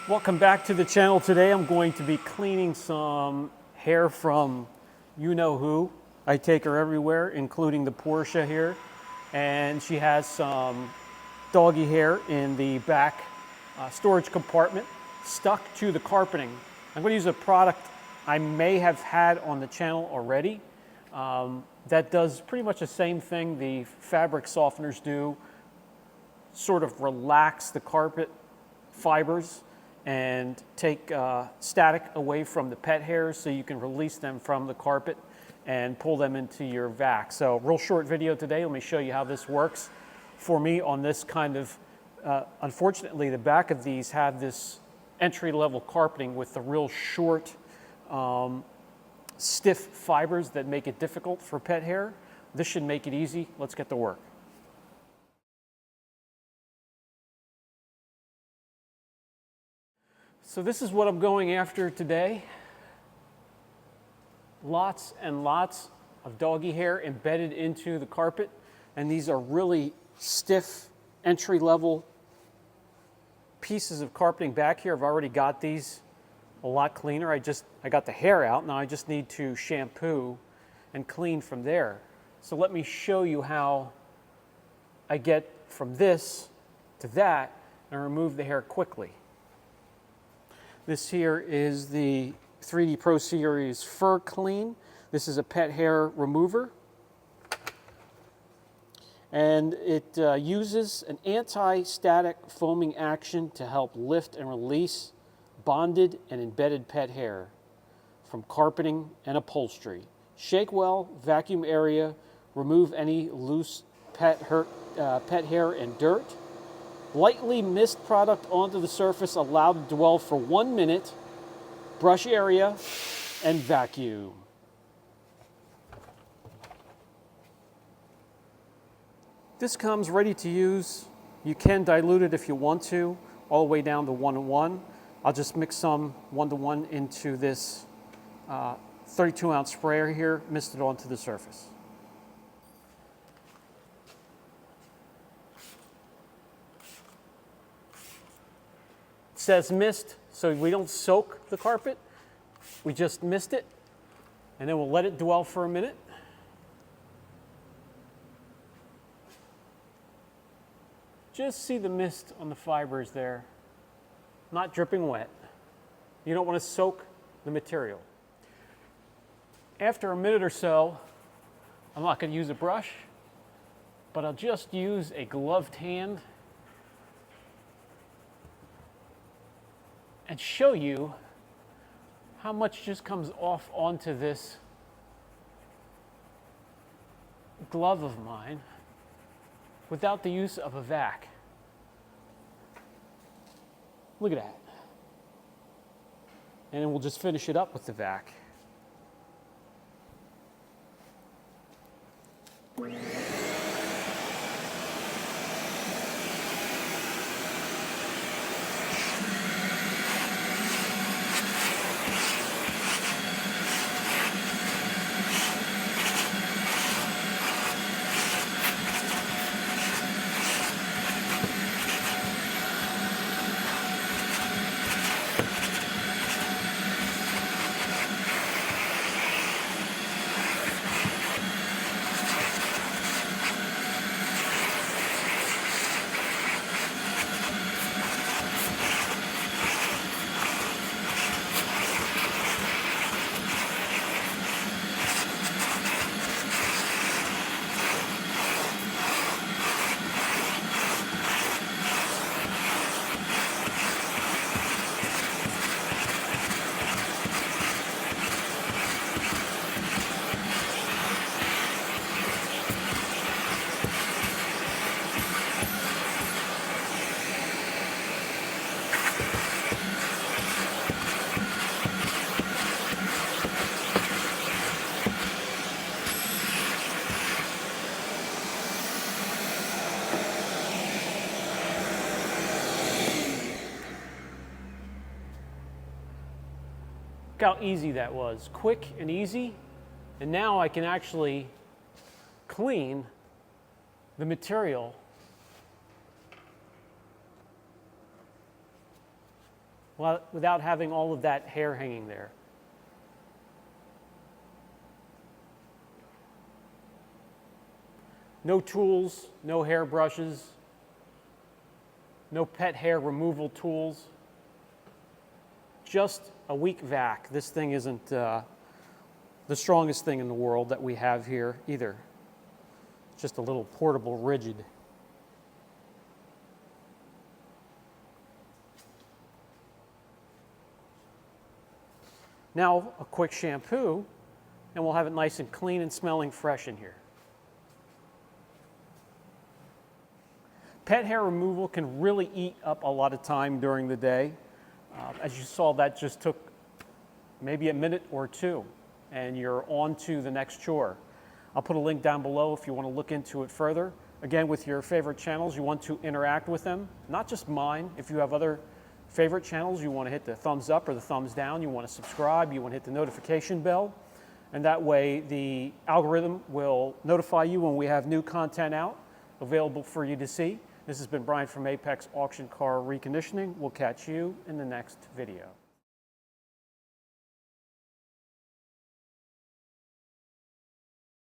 Welcome back to the channel. Today I'm going to be cleaning some hair from you-know-who. I take her everywhere, including the Porsche here. And she has some doggy hair in the back storage compartment stuck to the carpeting. I'm going to use a product I may have had on the channel already that does pretty much the same thing the fabric softeners do, sort of relax the carpet fibers and take static away from the pet hairs so you can release them from the carpet and pull them into your vac. So real short video today. Let me show you how this works for me on this kind of, unfortunately the back of these have this entry-level carpeting with the real short, stiff fibers that make it difficult for pet hair. This should make it easy. Let's get to work. So this is what I'm going after today. Lots and lots of doggy hair embedded into the carpet, and these are really stiff entry-level pieces of carpeting back here. I've already got these a lot cleaner. I got the hair out. Now I just need to shampoo and clean from there. So let me show you how I get from this to that and remove the hair quickly. This here is the 3D Pro Series Fur Kleen. This is a pet hair remover. And it uses an anti-static foaming action to help lift and release bonded and embedded pet hair from carpeting and upholstery. Shake well, vacuum area, remove any loose pet hair and dirt. Lightly mist product onto the surface, allowed to dwell for 1 minute. Brush area and vacuum. This comes ready to use. You can dilute it if you want to, all the way down to 1:1. I'll just mix some 1:1 into this 32-ounce sprayer here, mist it onto the surface. It says mist, so we don't soak the carpet. We just mist it, and then we'll let it dwell for a minute. Just see the mist on the fibers there, not dripping wet. You don't want to soak the material. After a minute or so, I'm not going to use a brush, but I'll just use a gloved hand and show you how much just comes off onto this glove of mine without the use of a vac. Look at that. And then we'll just finish it up with the vac. Look how easy that was. Quick and easy. And now I can actually clean the material without having all of that hair hanging there. No tools, no hair brushes, no pet hair removal tools, just a weak vac. This thing isn't the strongest thing in the world that we have here either. It's just a little portable rigid. Now a quick shampoo and we'll have it nice and clean and smelling fresh in here. Pet hair removal can really eat up a lot of time during the day. As you saw, that just took maybe a minute or two, and you're on to the next chore. I'll put a link down below if you want to look into it further. Again, with your favorite channels, you want to interact with them, not just mine. If you have other favorite channels, you want to hit the thumbs up or the thumbs down, you want to subscribe, you want to hit the notification bell, and that way the algorithm will notify you when we have new content out available for you to see. This has been Brian from Apex Auction Car Reconditioning. We'll catch you in the next video.